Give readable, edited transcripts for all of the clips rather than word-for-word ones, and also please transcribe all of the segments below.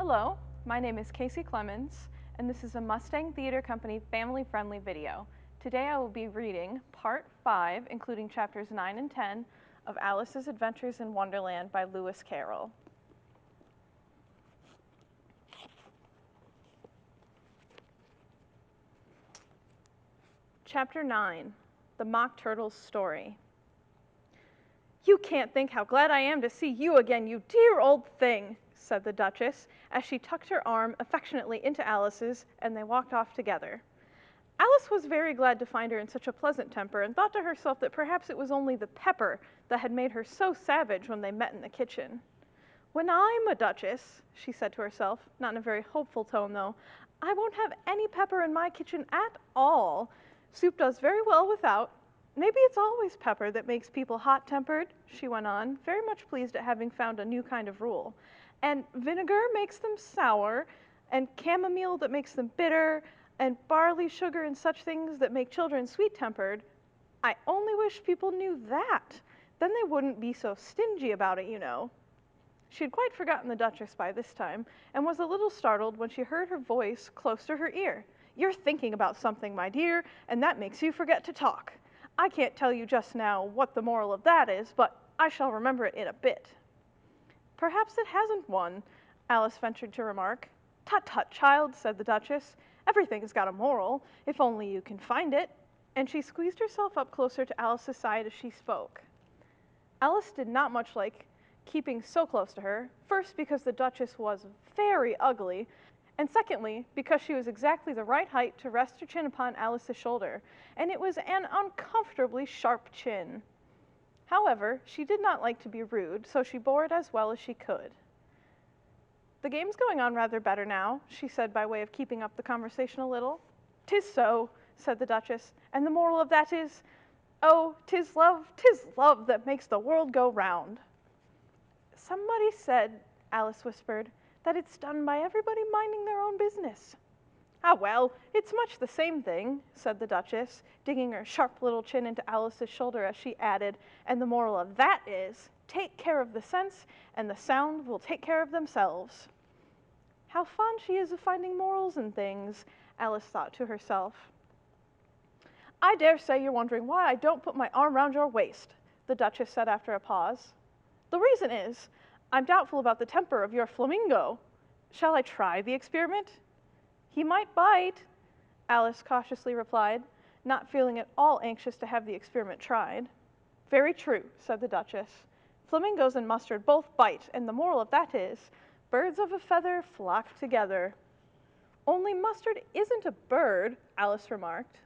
Hello, my name is Mae Clemens, and this is a Mustang Theatre Company family-friendly video. Today I will be reading Part 5, including Chapters 9 and 10, of Alice's Adventures in Wonderland by Lewis Carroll. Chapter 9, The Mock Turtle's Story. "You can't think how glad I am to see you again, you dear old thing," said the Duchess, as she tucked her arm affectionately into Alice's, and they walked off together. Alice was very glad to find her in such a pleasant temper, and thought to herself that perhaps it was only the pepper that had made her so savage when they met in the kitchen. "When I'm a Duchess," she said to herself, not in a very hopeful tone though, "I won't have any pepper in my kitchen at all. Soup does very well without. Maybe it's always pepper that makes people hot-tempered," she went on, very much pleased at having found a new kind of rule. "And vinegar makes them sour, and chamomile that makes them bitter, and barley sugar and such things that make children sweet-tempered. I only wish people knew that. Then they wouldn't be so stingy about it, you know." She had quite forgotten the Duchess by this time, and was a little startled when she heard her voice close to her ear. "You're thinking about something, my dear, and that makes you forget to talk. I can't tell you just now what the moral of that is, but I shall remember it in a bit." "Perhaps it hasn't one," Alice ventured to remark. "Tut, tut, child," said the Duchess. "Everything's got a moral, if only you can find it," and she squeezed herself up closer to Alice's side as she spoke. Alice did not much like keeping so close to her, first because the Duchess was very ugly, and secondly, because she was exactly the right height to rest her chin upon Alice's shoulder, and it was an uncomfortably sharp chin. However, she did not like to be rude, so she bore it as well as she could. "The game's going on rather better now," she said by way of keeping up the conversation a little. "'Tis so," said the Duchess, "and the moral of that is, oh, 'tis love that makes the world go round." "Somebody said," Alice whispered, "that it's done by everybody minding their own business." "Ah, well, it's much the same thing," said the Duchess, digging her sharp little chin into Alice's shoulder as she added, "and the moral of that is, take care of the sense, and the sound will take care of themselves." How fond she is of finding morals in things, Alice thought to herself. "I dare say you're wondering why I don't put my arm round your waist," the Duchess said after a pause. "The reason is, I'm doubtful about the temper of your flamingo. Shall I try the experiment?" "He might bite," Alice cautiously replied, not feeling at all anxious to have the experiment tried. "Very true," said the Duchess. "Flamingos and mustard both bite, and the moral of that is, birds of a feather flock together." "Only mustard isn't a bird," Alice remarked.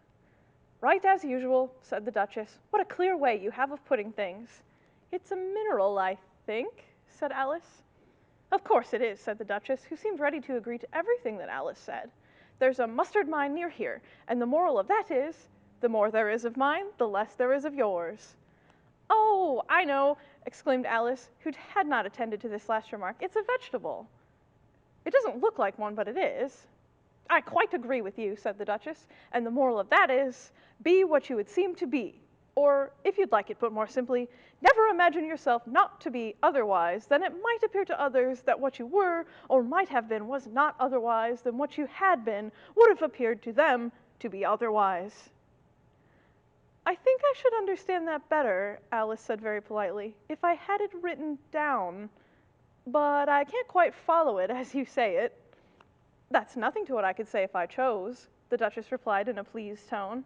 "Right as usual," said the Duchess. "What a clear way you have of putting things." "It's a mineral, I think," said Alice. "Of course it is," said the Duchess, who seemed ready to agree to everything that Alice said. "There's a mustard mine near here, and the moral of that is, the more there is of mine, the less there is of yours." "Oh, I know," exclaimed Alice, who had not attended to this last remark. "It's a vegetable." "It doesn't look like one, but it is." "I quite agree with you," said the Duchess, "and the moral of that is, be what you would seem to be. Or, if you'd like it put more simply, never imagine yourself not to be otherwise than it might appear to others that what you were or might have been was not otherwise than what you had been would have appeared to them to be otherwise." "I think I should understand that better," Alice said very politely, "if I had it written down. But I can't quite follow it as you say it." "That's nothing to what I could say if I chose," the Duchess replied in a pleased tone.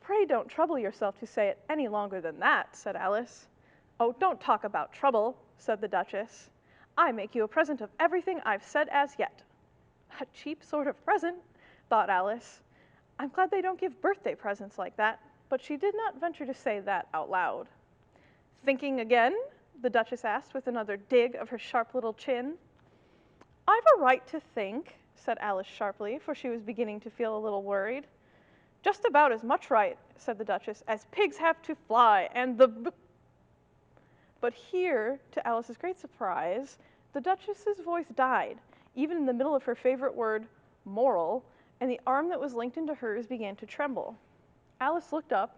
"Pray don't trouble yourself to say it any longer than that," said Alice. "Oh, don't talk about trouble," said the Duchess. "I make you a present of everything I've said as yet." "A cheap sort of present," thought Alice. "I'm glad they don't give birthday presents like that," but she did not venture to say that out loud. "Thinking again?" the Duchess asked with another dig of her sharp little chin. "I've a right to think," said Alice sharply, for she was beginning to feel a little worried. "Just about as much right," said the Duchess, "as pigs have to fly, and the But here, to Alice's great surprise, the Duchess's voice died, even in the middle of her favorite word, moral, and the arm that was linked into hers began to tremble. Alice looked up,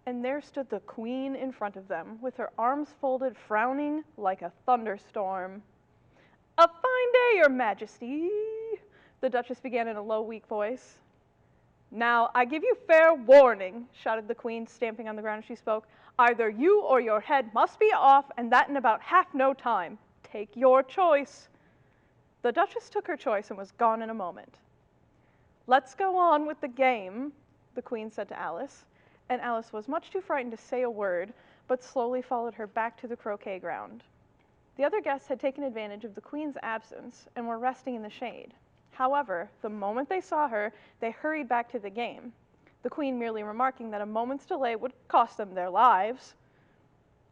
and there stood the Queen in front of them, with her arms folded, frowning like a thunderstorm. "A fine fine day, your majesty, the Duchess began in a low, weak voice. Now, I give you fair warning, shouted the Queen, stamping on the ground as she spoke. Either you or your head must be off, and that in about half no time. Take your choice. The Duchess took her choice and was gone in a moment. Let's go on with the game, the Queen said to Alice, and Alice was much too frightened to say a word, but slowly followed her back to the croquet ground. The other guests had taken advantage of the Queen's absence and were resting in the shade. However, the moment they saw her, they hurried back to the game, the Queen merely remarking that a moment's delay would cost them their lives.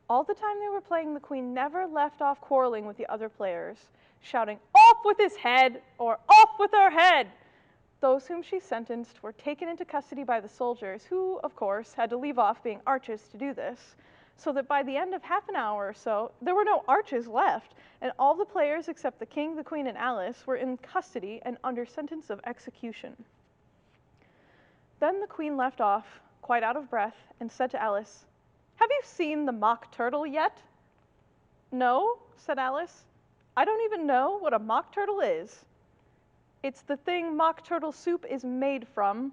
All the time they were playing, the Queen never left off quarreling with the other players, shouting, "Off with his head!" or "Off with her head!" Those whom she sentenced were taken into custody by the soldiers, who, of course, had to leave off being archers to do this, so that by the end of half an hour or so, there were no archers left, and all the players except the King, the Queen, and Alice were in custody and under sentence of execution. Then the Queen left off, quite out of breath, and said to Alice, "Have you seen the mock turtle yet?" "No," said Alice. "I don't even know what a mock turtle is." "It's the thing mock turtle soup is made from,"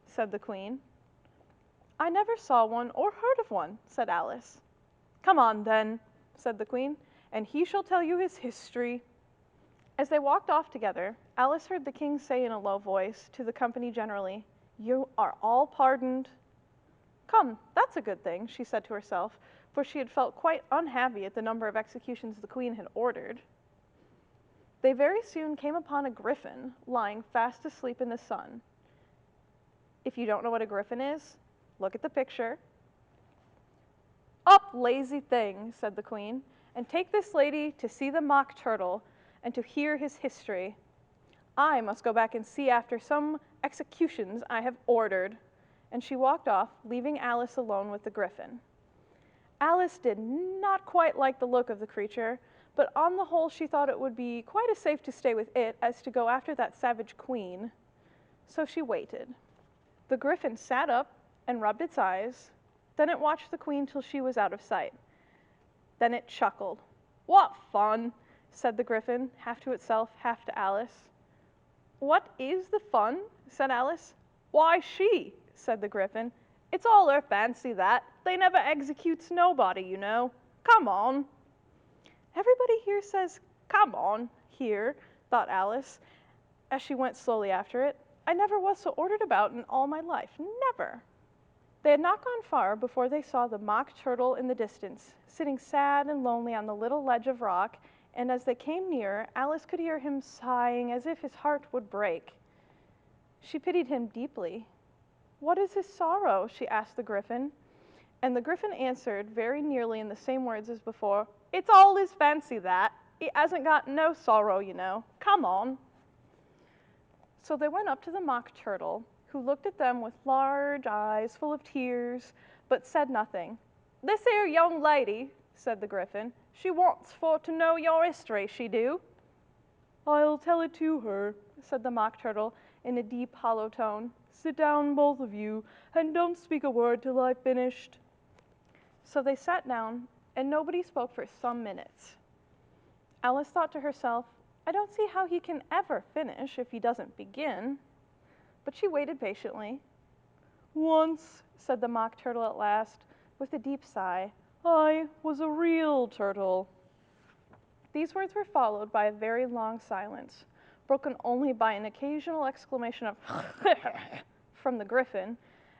said the Queen. "I never saw one or heard of one," said Alice. "Come on, then," said the Queen, "and he shall tell you his history." As they walked off together, Alice heard the King say in a low voice to the company generally, "You are all pardoned." "Come, that's a good thing," she said to herself, for she had felt quite unhappy at the number of executions the Queen had ordered. They very soon came upon a griffin lying fast asleep in the sun. If you don't know what a griffin is, look at the picture. "Up, lazy thing," said the Queen, "and take this lady to see the mock turtle and to hear his history. I must go back and see after some executions I have ordered." And she walked off, leaving Alice alone with the griffin. Alice did not quite like the look of the creature, but on the whole she thought it would be quite as safe to stay with it as to go after that savage Queen. So she waited. The griffin sat up and rubbed its eyes. Then it watched the Queen till she was out of sight. Then it chuckled. "What fun!" said the griffin, half to itself, half to Alice. "What is the fun?" said Alice. "Why, she," said the griffin. "It's all her fancy, that. They never executes nobody, you know. Come on." "Everybody here says, 'Come on,' here," thought Alice, as she went slowly after it. "I never was so ordered about in all my life. Never." They had not gone far before they saw the mock turtle in the distance, sitting sad and lonely on the little ledge of rock, and as they came nearer, Alice could hear him sighing as if his heart would break. She pitied him deeply. "What is his sorrow?" she asked the griffin. And the griffin answered, very nearly in the same words as before, "It's all his fancy, that. He hasn't got no sorrow, you know. Come on." So they went up to the mock turtle, who looked at them with large eyes full of tears, but said nothing. "This here young lady," said the griffin, "she wants for to know your history, she do." "I'll tell it to her," said the mock turtle in a deep, hollow tone. "Sit down, both of you, and don't speak a word till I've finished." So they sat down, and nobody spoke for some minutes. Alice thought to herself, "I don't see how he can ever finish if he doesn't begin." But she waited patiently. "Once," said the mock turtle at last, with a deep sigh, "I was a real turtle." These words were followed by a very long silence, broken only by an occasional exclamation of from the griffin,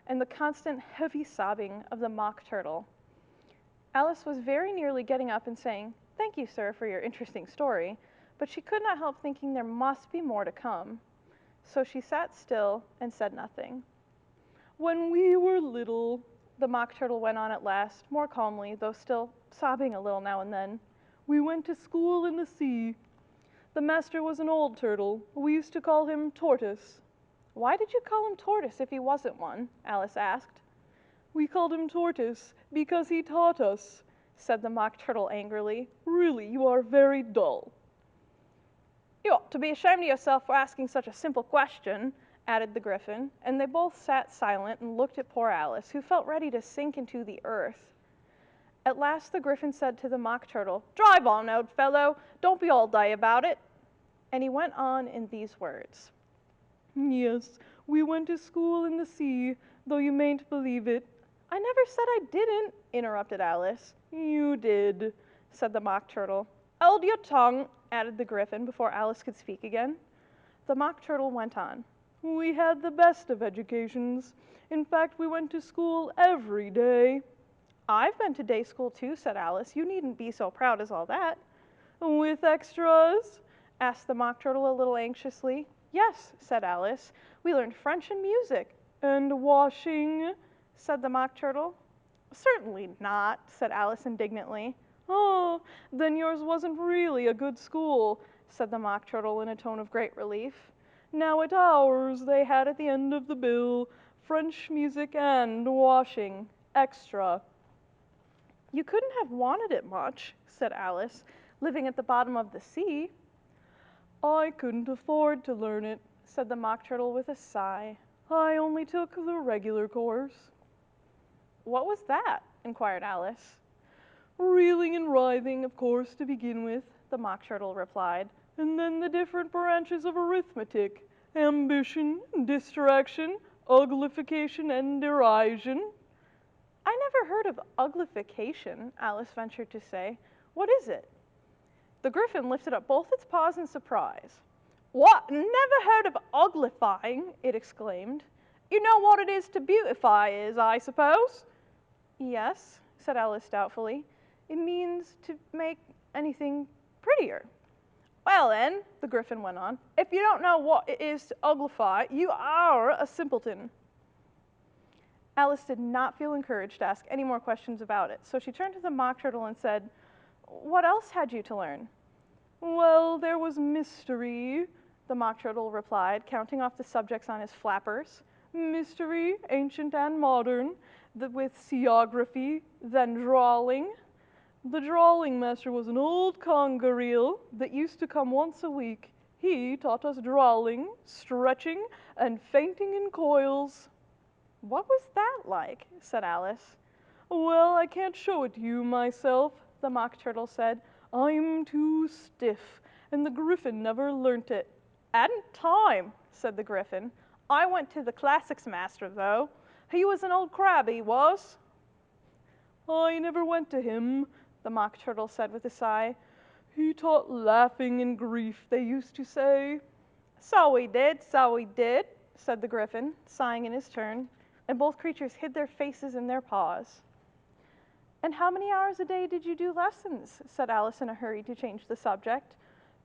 and the constant heavy sobbing of the mock turtle. Alice was very nearly getting up and saying, "Thank you, sir, for your interesting story," but she could not help thinking there must be more to come. So she sat still and said nothing. "When we were little," the mock turtle went on at last, more calmly, though still sobbing a little now and then, "we went to school in the sea. The master was an old turtle. We used to call him Tortoise." "Why did you call him Tortoise if he wasn't one?" Alice asked. "We called him Tortoise because he taught us," said the mock turtle angrily. "Really, you are very dull." "You ought to be ashamed of yourself for asking such a simple question," added the griffin, and they both sat silent and looked at poor Alice, who felt ready to sink into the earth. At last the griffin said to the mock turtle, "Drive on, old fellow. Don't be all day about it." And he went on in these words. Yes, we went to school in the sea, though you mayn't believe it. I never said I didn't, interrupted Alice. You did, said the Mock Turtle. Hold your tongue, added the Gryphon before Alice could speak again. The Mock Turtle went on. We had the best of educations. In fact, we went to school every day. I've been to day school too, said Alice. You needn't be so proud as all that. With extras? Asked the Mock Turtle a little anxiously. Yes, said Alice. We learned French and music. And washing? Said the Mock Turtle. Certainly not, said Alice indignantly. Oh, then yours wasn't really a good school, said the Mock Turtle in a tone of great relief. Now at ours they had at the end of the bill French music and washing, extra. You couldn't have wanted it much, said Alice, living at the bottom of the sea. I couldn't afford to learn it, said the Mock Turtle with a sigh. I only took the regular course. What was that? Inquired Alice. Reeling and writhing, of course, to begin with, the Mock Turtle replied, and then the different branches of arithmetic, ambition, distraction, uglification, and derision. I never heard of uglification, Alice ventured to say. What is it? The Gryphon lifted up both its paws in surprise. What? Never heard of uglifying, it exclaimed. You know what it is to beautify is, I suppose? Yes, said Alice doubtfully. It means to make anything prettier. Well then, the Gryphon went on, if you don't know what it is to uglify, you are a simpleton. Alice did not feel encouraged to ask any more questions about it, so she turned to the Mock Turtle and said, What else had you to learn? Well, there was mystery, the Mock Turtle replied, counting off the subjects on his flappers. Mystery, ancient and modern, with seaography, then drawing. The drawing master was an old conger eel that used to come once a week. He taught us drawing, stretching, and fainting in coils. What was that like? Said Alice. Well, I can't show it to you myself, the Mock Turtle said. I'm too stiff, and the Gryphon never learnt it. Hadn't time, said the Gryphon. I went to the classics master, though. He was an old crab, he was. I never went to him, the Mock Turtle said with a sigh. He taught laughing and grief, they used to say. So he did, said the Gryphon, sighing in his turn, and both creatures hid their faces in their paws. And how many hours a day did you do lessons? Said Alice in a hurry to change the subject.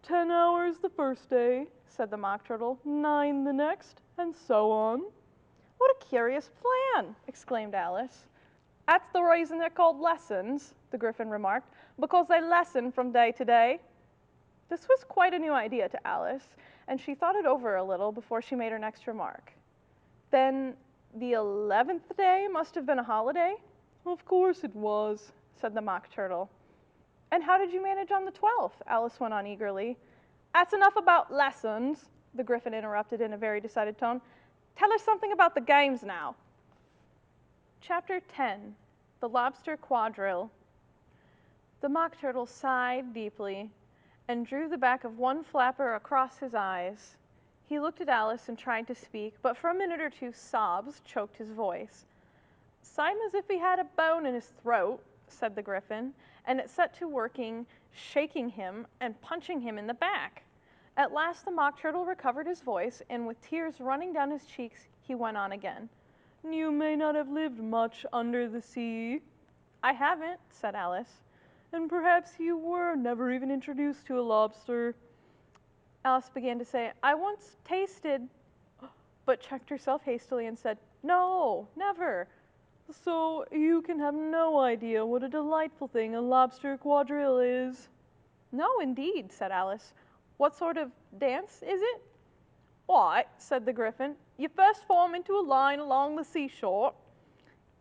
10 hours the first day, said the Mock Turtle, 9 the next, and so on. What a curious plan, exclaimed Alice. That's the reason they're called lessons, the Gryphon remarked, because they lessen from day to day. This was quite a new idea to Alice, and she thought it over a little before she made her next remark. Then the 11th day must have been a holiday? Of course it was, said the Mock Turtle. And how did you manage on the 12th? Alice went on eagerly. That's enough about lessons, the Gryphon interrupted in a very decided tone. Tell us something about the games now. Chapter 10, The Lobster Quadrille. The Mock Turtle sighed deeply and drew the back of one flapper across his eyes. He looked at Alice and tried to speak, but for a minute or two sobs choked his voice. Seemed as if he had a bone in his throat, said the Gryphon, and it set to working, shaking him and punching him in the back. At last the Mock Turtle recovered his voice, and with tears running down his cheeks, he went on again. You may not have lived much under the sea. I haven't, said Alice. And perhaps you were never even introduced to a lobster. Alice began to say, I once tasted, but checked herself hastily and said, No, never. So you can have no idea what a delightful thing a lobster quadrille is. No, indeed, said Alice. What sort of dance is it? Why, said the Gryphon, you first form into a line along the seashore.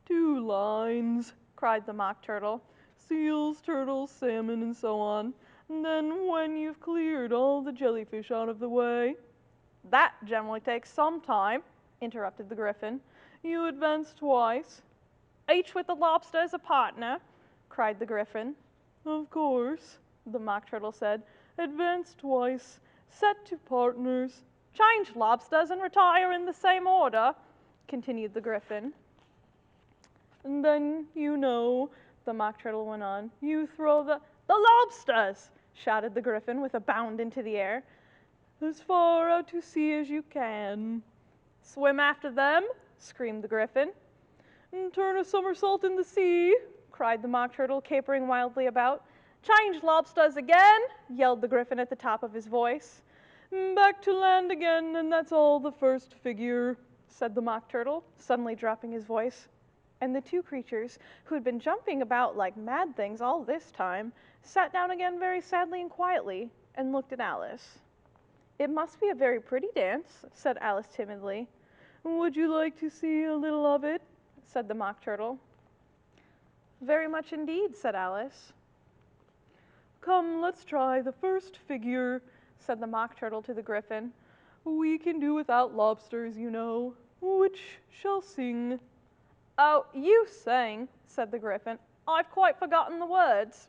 2 lines, cried the Mock Turtle. Seals, turtles, salmon, and so on. And then when you've cleared all the jellyfish out of the way. That generally takes some time, interrupted the Gryphon. You advance twice. Each with the lobster as a partner, cried the Gryphon. Of course, the Mock Turtle said. Advance twice, Set to partners. Change lobsters and retire in the same order, continued the Gryphon. And then, the Mock Turtle went on, you throw the lobsters, shouted the Gryphon with a bound into the air, as far out to sea as you can. Swim after them, screamed the Gryphon. And turn a somersault in the sea, cried the Mock Turtle, capering wildly about. Change lobsters again, yelled the Gryphon at the top of his voice. Back to land again, and that's all the first figure, said the Mock Turtle, suddenly dropping his voice. And the two creatures, who had been jumping about like mad things all this time, sat down again very sadly and quietly, and looked at Alice. It must be a very pretty dance, said Alice timidly. Would you like to see a little of it? Said the Mock Turtle. Very much indeed, said Alice. Come, let's try the first figure, said the Mock Turtle to the Gryphon. We can do without lobsters, Which shall sing? Oh, you sing, said the Gryphon. I've quite forgotten the words.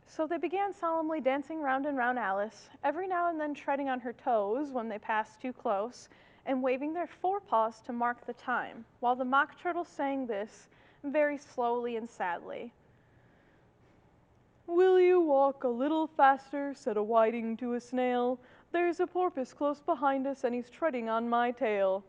So they began solemnly dancing round and round Alice, every now and then treading on her toes when they passed too close, and waving their forepaws to mark the time, while the Mock Turtle sang this very slowly and sadly. Will you walk a little faster, said a whiting to a snail. There's a porpoise close behind us, and he's treading on my tail.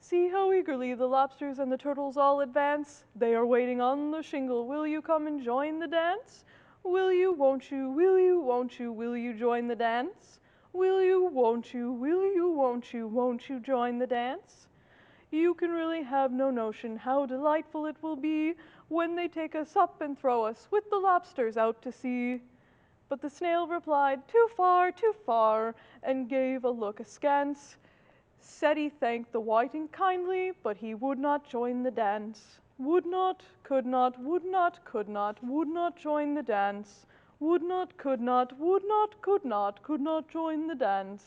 See how eagerly the lobsters and the turtles all advance. They are waiting on the shingle. Will you come and join the dance? Will you, won't you, will you, won't you, will you join the dance? Will you, won't you, will you, won't you join the dance? You can really have no notion how delightful it will be when they take us up and throw us with the lobsters out to sea. But the snail replied, too far, and gave a look askance. Said he thanked the whiting kindly, but he would not join the dance. Would not, could not, would not, could not join the dance. Would not, could not, would not, could not join the dance.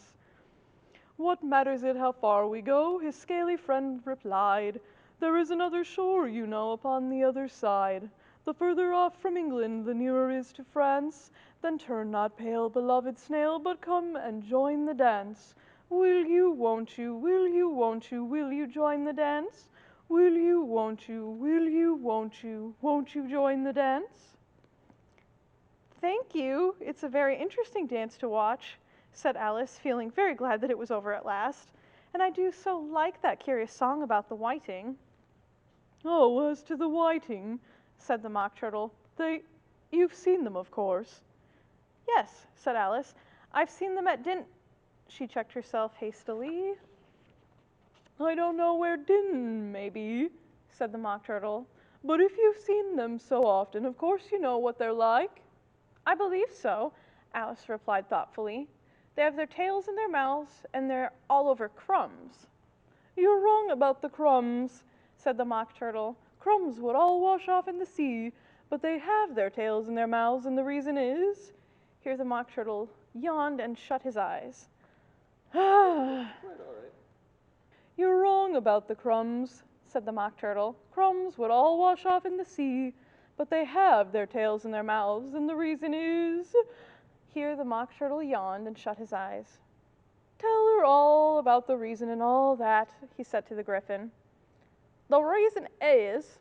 What matters it how far we go? His scaly friend replied. There is another shore, upon the other side. The further off from England, the nearer is to France. Then turn not pale, beloved snail, but come and join the dance. Will you, won't you, will you, won't you join the dance? Will you, won't you join the dance? Thank you. It's a very interesting dance to watch, said Alice, feeling very glad that it was over at last. And I do so like that curious song about the whiting. Oh, as to the whiting, said the Mock Turtle, you've seen them, of course. Yes, said Alice. I've seen them at She checked herself hastily. I don't know where Din may be, said the Mock Turtle, but if you've seen them so often, of course you know what they're like. I believe so, Alice replied thoughtfully. They have their tails in their mouths, and they're all over crumbs. You're wrong about the crumbs, said the Mock Turtle. Crumbs would all wash off in the sea, but they have their tails in their mouths, and the reason is... Here the Mock Turtle yawned and shut his eyes. You're wrong about the crumbs, said the Mock Turtle. Crumbs would all wash off in the sea, but they have their tails in their mouths, and the reason is... Here the Mock Turtle yawned and shut his eyes. Tell her all about the reason and all that, he said to the Gryphon. The reason is,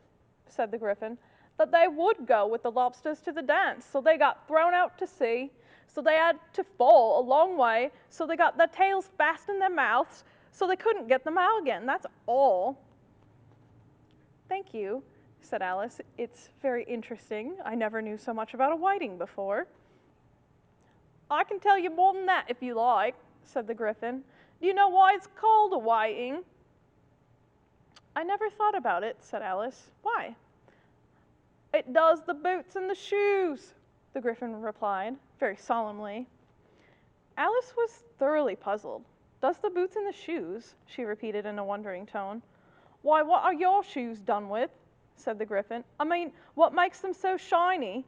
said the Gryphon, that they would go with the lobsters to the dance, so they got thrown out to sea, so they had to fall a long way, so they got their tails fast in their mouths, so they couldn't get them out again. That's all. Thank you, said Alice. It's very interesting. I never knew so much about a whiting before. I can tell you more than that if you like, said the Gryphon. Do you know why it's called a whiting? I never thought about it, said Alice. Why? It does the boots and the shoes, the Gryphon replied, very solemnly. Alice was thoroughly puzzled. Does the boots and the shoes? She repeated in a wondering tone. Why, what are your shoes done with? Said the Gryphon. I mean, what makes them so shiny?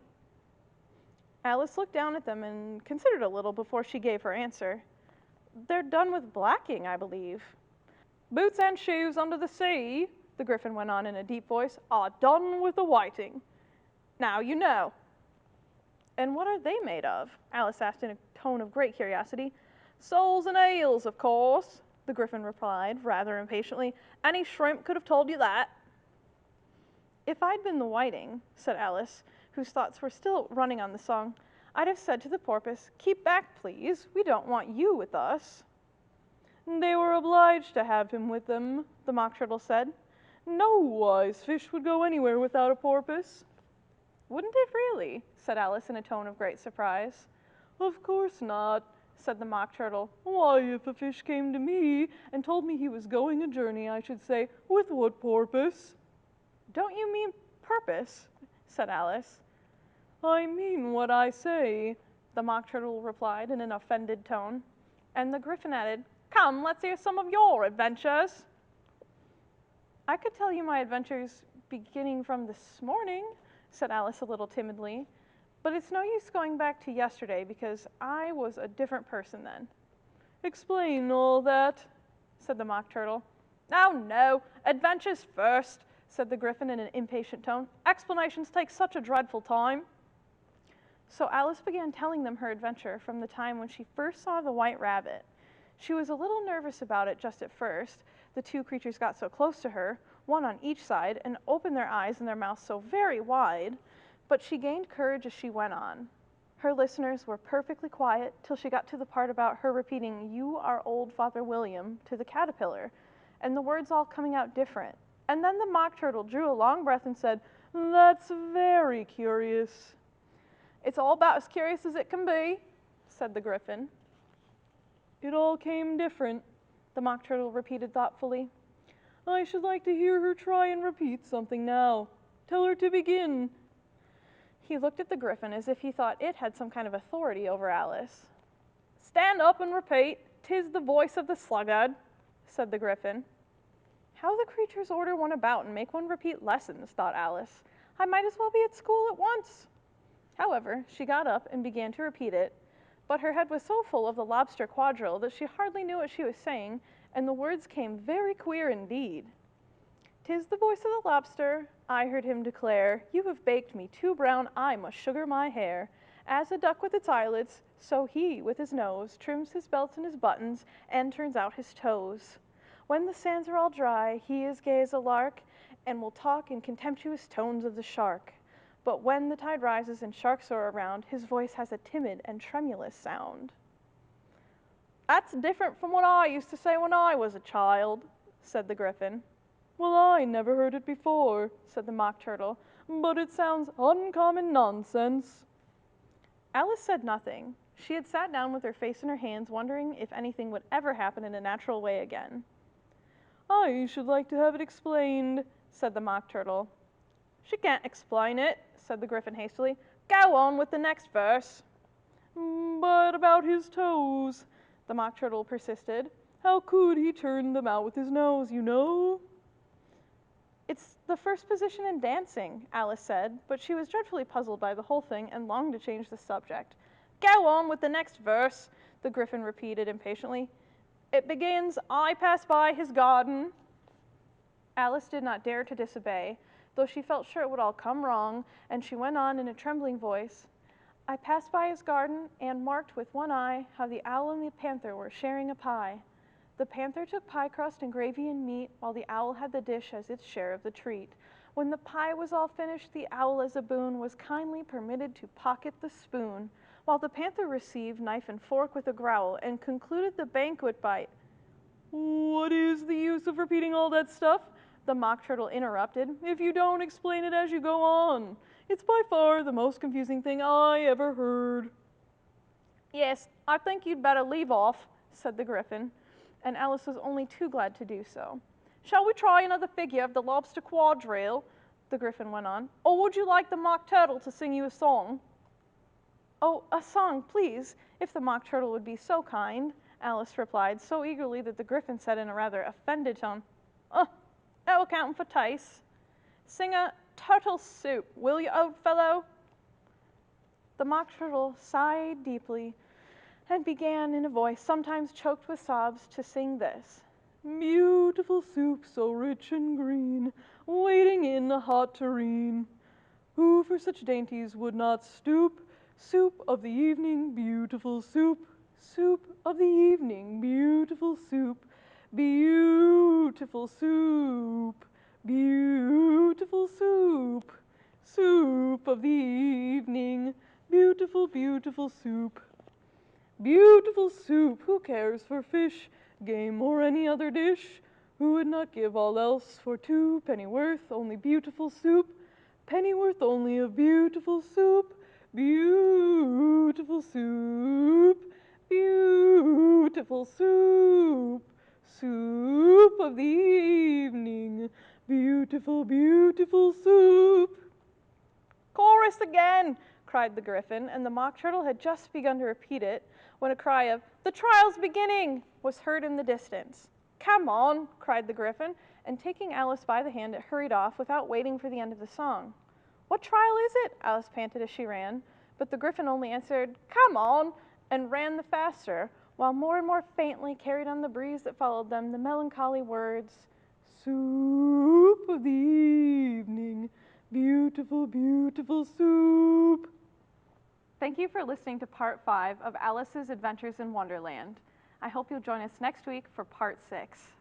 Alice looked down at them and considered a little before she gave her answer. They're done with blacking, I believe. Boots and shoes under the sea, the Gryphon went on in a deep voice, are done with a whiting. Now you know. And what are they made of? Alice asked in a tone of great curiosity. Soles and ales, of course, the Gryphon replied, rather impatiently. Any shrimp could have told you that. If I'd been the whiting, said Alice, whose thoughts were still running on the song, I'd have said to the porpoise, keep back, please. We don't want you with us. They were obliged to have him with them, the Mock Turtle said. No wise fish would go anywhere without a porpoise. Wouldn't it really? Said Alice in a tone of great surprise. Of course not, said the Mock Turtle. Why, if a fish came to me and told me he was going a journey, I should say, with what porpoise? Don't you mean purpose? Said Alice. I mean what I say, the Mock Turtle replied in an offended tone. And the Gryphon added, come, let's hear some of your adventures. I could tell you my adventures beginning from this morning, said Alice a little timidly, but it's no use going back to yesterday because I was a different person then. Explain all that, said the Mock Turtle. Oh, no, adventures first, said the Gryphon in an impatient tone. Explanations take such a dreadful time. So Alice began telling them her adventure from the time when she first saw the white rabbit. She was a little nervous about it just at first. The two creatures got so close to her, one on each side, and opened their eyes and their mouths so very wide, but she gained courage as she went on. Her listeners were perfectly quiet till she got to the part about her repeating, you are old Father William, to the caterpillar, and the words all coming out different. And then the Mock Turtle drew a long breath and said, that's very curious. It's all about as curious as it can be, said the Gryphon. It all came different, the Mock Turtle repeated thoughtfully. I should like to hear her try and repeat something now. Tell her to begin. He looked at the Gryphon as if he thought it had some kind of authority over Alice. Stand up and repeat, 'tis the voice of the sluggard, said the Gryphon. How the creatures order one about and make one repeat lessons, thought Alice. I might as well be at school at once. However, she got up and began to repeat it, but her head was so full of the lobster quadrille that she hardly knew what she was saying, and the words came very queer indeed. 'Tis the voice of the lobster, I heard him declare, you have baked me too brown, I must sugar my hair. As a duck with its eyelids, so he with his nose trims his belts and his buttons, and turns out his toes. When the sands are all dry, he is gay as a lark, and will talk in contemptuous tones of the shark. But when the tide rises and sharks are around, his voice has a timid and tremulous sound. That's different from what I used to say when I was a child, said the Gryphon. Well, I never heard it before, said the Mock Turtle, but it sounds uncommon nonsense. Alice said nothing. She had sat down with her face in her hands, wondering if anything would ever happen in a natural way again. I should like to have it explained, said the Mock Turtle. She can't explain it, said the Gryphon hastily. Go on with the next verse. But about his toes, the Mock Turtle persisted. How could he turn them out with his nose, you know? It's the first position in dancing, Alice said, but she was dreadfully puzzled by the whole thing and longed to change the subject. Go on with the next verse, the Gryphon repeated impatiently. It begins, I pass by his garden. Alice did not dare to disobey, though she felt sure it would all come wrong, and she went on in a trembling voice. I passed by his garden and marked with one eye how the owl and the panther were sharing a pie. The panther took pie crust and gravy and meat, while the owl had the dish as its share of the treat. When the pie was all finished, the owl as a boon was kindly permitted to pocket the spoon, while the panther received knife and fork with a growl and concluded the banquet by... What is the use of repeating all that stuff? The Mock Turtle interrupted, if you don't explain it as you go on. It's by far the most confusing thing I ever heard. Yes, I think you'd better leave off, said the Gryphon, and Alice was only too glad to do so. Shall we try another figure of the lobster quadrille? The Gryphon went on. Or would you like the Mock Turtle to sing you a song? Oh, a song, please, if the Mock Turtle would be so kind, Alice replied, so eagerly that the Gryphon said in a rather offended tone, that will count for taste. Sing a turtle soup, will you, old fellow? The Mock Turtle sighed deeply and began in a voice sometimes choked with sobs to sing this. Beautiful soup, so rich and green, waiting in a hot tureen. Who for such dainties would not stoop? Soup of the evening, beautiful soup. Soup of the evening, beautiful soup. Beautiful soup. Beautiful soup. Soup of the evening, beautiful, beautiful soup. Beautiful soup, who cares for fish, game, or any other dish? Who would not give all else for 2 pennyworth, only beautiful soup? Pennyworth only of beautiful soup, beautiful soup, beautiful soup, soup of the evening, beautiful, beautiful soup. Chorus again, cried the Gryphon, and the Mock Turtle had just begun to repeat it when a cry of, "The trial's beginning!" was heard in the distance. "Come on," cried the Gryphon, and taking Alice by the hand, it hurried off without waiting for the end of the song. "What trial is it?" Alice panted as she ran, but the Gryphon only answered, "Come on," and ran the faster, while more and more faintly carried on the breeze that followed them the melancholy words, "Soup of the evening, beautiful, beautiful soup." Thank you for listening to Part 5 of Alice's Adventures in Wonderland. I hope you'll join us next week for Part 6.